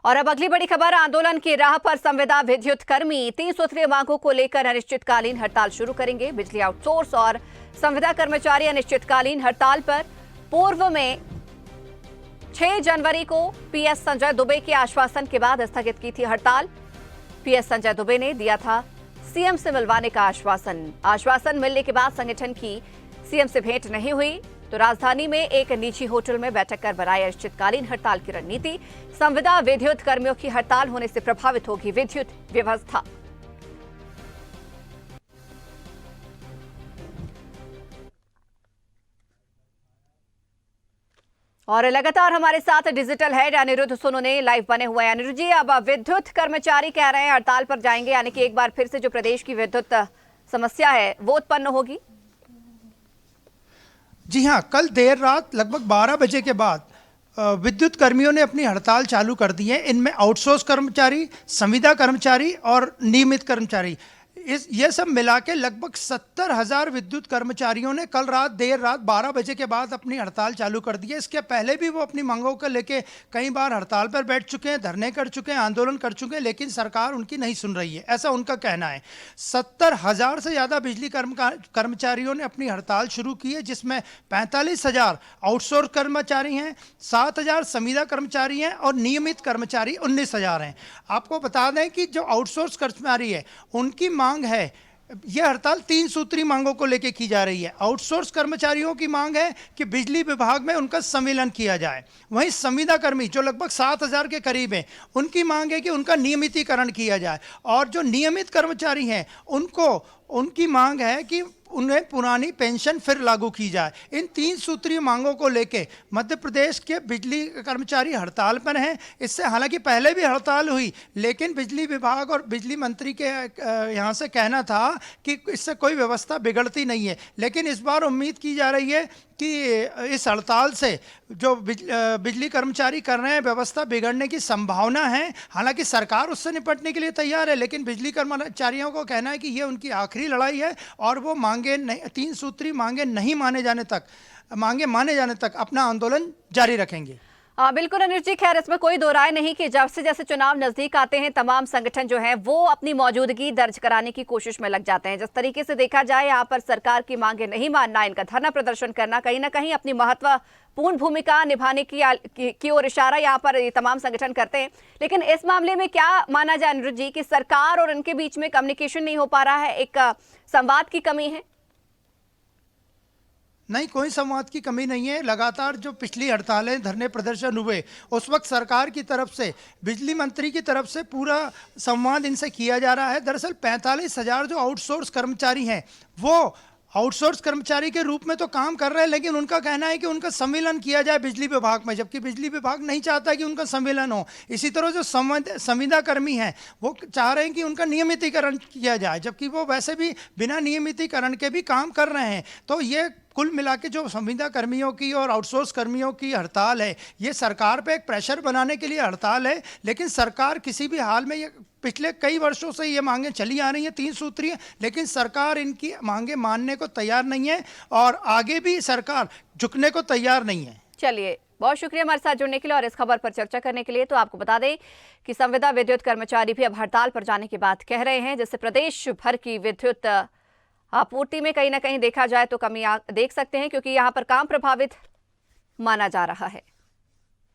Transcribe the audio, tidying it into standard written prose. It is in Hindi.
और अब अगली बड़ी खबर, आंदोलन की राह पर संविदा विद्युत कर्मी 3 सूत्रीय मांगों को लेकर अनिश्चितकालीन हड़ताल शुरू करेंगे। बिजली आउटसोर्स और संविदा कर्मचारी अनिश्चितकालीन हड़ताल पर। पूर्व में 6 जनवरी को पीएस संजय दुबे के आश्वासन के बाद स्थगित की थी हड़ताल। पीएस संजय दुबे ने दिया था सीएम से मिलवाने का आश्वासन मिलने के बाद संगठन की सीएम से भेंट नहीं हुई, तो राजधानी में एक निजी होटल में बैठक कर बनाई अनिश्चितकालीन हड़ताल की रणनीति। संविदा विद्युत कर्मियों की हड़ताल होने से प्रभावित होगी विद्युत व्यवस्था। और लगातार हमारे साथ digital head Anirudh Sonone live बने हुए हैं। अनिरुद्ध जी, अब विद्युत कर्मचारी कह रहे हैं हड़ताल पर जाएंगे, यानी कि एक बार फिर से जो प्रदेश की विद्युत समस्या है वो उत्पन्न होगी। जी हां, कल देर रात लगभग 12 बजे के बाद विद्युत कर्मियों ने अपनी हड़ताल चालू कर दी है। इनमें आउटसोर्स कर्मचारी, संविदा कर्मचारी और नियमित कर्मचारी, ये सब मिला के लगभग 70,000 विद्युत कर्मचारियों ने कल देर रात 12 बजे के बाद अपनी हड़ताल चालू कर दी है। इसके पहले भी वो अपनी मांगों को लेके कई बार हड़ताल पर बैठ चुके हैं, धरने कर चुके हैं, आंदोलन कर चुके हैं, लेकिन सरकार उनकी नहीं सुन रही है, ऐसा उनका कहना है। 70,000 से ज़्यादा बिजली कर्मचारियों ने अपनी हड़ताल शुरू की है, जिसमें 45,000 आउटसोर्स कर्मचारी हैं, 7,000 संविदा कर्मचारी हैं और नियमित कर्मचारी 19,000 हैं। आपको बता दें कि जो आउटसोर्स कर्मचारी है उनकी मांग है, यह हड़ताल 3 सूत्री मांगों को लेकर की जा रही है। आउटसोर्स कर्मचारियों की मांग है कि बिजली विभाग में उनका संविलियन किया जाए। वहीं संविदा कर्मी जो लगभग 7,000 के करीब हैं, उनकी मांग है कि उनका नियमितीकरण किया जाए। और जो नियमित कर्मचारी हैं उनकी मांग है कि उन्हें पुरानी पेंशन फिर लागू की जाए। इन 3 सूत्रीय मांगों को लेके मध्य प्रदेश के बिजली कर्मचारी हड़ताल पर हैं। इससे हालांकि पहले भी हड़ताल हुई, लेकिन बिजली विभाग और बिजली मंत्री के यहाँ से कहना था कि इससे कोई व्यवस्था बिगड़ती नहीं है। लेकिन इस बार उम्मीद की जा रही है कि इस हड़ताल से जो बिजली कर्मचारी कर रहे हैं व्यवस्था बिगड़ने की संभावना है। हालांकि सरकार उससे निपटने के लिए तैयार है, लेकिन बिजली कर्मचारियों को कहना है कि ये उनकी आखिरी लड़ाई है और वो 3 सूत्री मांगे माने जाने तक अपना आंदोलन जारी रखेंगे। बिल्कुल अनिल जी, खैर इसमें कोई दो राय नहीं कि जब से जैसे चुनाव नजदीक आते हैं तमाम संगठन जो है वो अपनी मौजूदगी दर्ज कराने की कोशिश में लग जाते हैं। जिस तरीके से देखा जाए, यहाँ पर सरकार की मांगे नहीं मानना, इनका धरना प्रदर्शन करना कहीं ना कहीं अपनी महत्वपूर्ण भूमिका निभाने की ओर इशारा यहाँ पर ये तमाम संगठन करते हैं। लेकिन इस मामले में क्या माना जाए अनिल जी कि सरकार और इनके बीच में कम्युनिकेशन नहीं हो पा रहा है, एक संवाद की कमी है? नहीं, कोई संवाद की कमी नहीं है। लगातार जो पिछली हड़तालें, धरने प्रदर्शन हुए, उस वक्त सरकार की तरफ से, बिजली मंत्री की तरफ से पूरा संवाद इनसे किया जा रहा है। दरअसल 45,000 जो आउटसोर्स कर्मचारी हैं वो आउटसोर्स कर्मचारी के रूप में तो काम कर रहे हैं, लेकिन उनका कहना है कि उनका संविलियन किया जाए बिजली विभाग में, जबकि बिजली विभाग नहीं चाहता कि उनका संविलियन हो। इसी तरह जो संविदा कर्मी हैं वो चाह रहे हैं कि उनका नियमितीकरण किया जाए, जबकि वो वैसे भी बिना नियमितीकरण के भी काम कर रहे हैं। तो ये कुल मिला के जो संविदा कर्मियों की और आउटसोर्स कर्मियों की हड़ताल है, ये सरकार पे एक प्रेशर बनाने के लिए हड़ताल है। लेकिन सरकार किसी भी हाल में, ये पिछले कई वर्षों से ये मांगें चली आ रही हैं 3 सूत्रीय, लेकिन सरकार इनकी मांगें मानने को तैयार नहीं है और आगे भी सरकार झुकने को तैयार नहीं है। चलिए, बहुत शुक्रिया हमारे साथ जुड़ने के लिए और इस खबर पर चर्चा करने के लिए। तो आपको बता दें कि संविदा विद्युत कर्मचारी भी अब हड़ताल पर जाने की बात कह रहे हैं, जिससे प्रदेश भर की विद्युत आपूर्ति में कहीं ना कहीं देखा जाए तो कमी देख सकते हैं, क्योंकि यहाँ पर काम प्रभावित माना जा रहा है।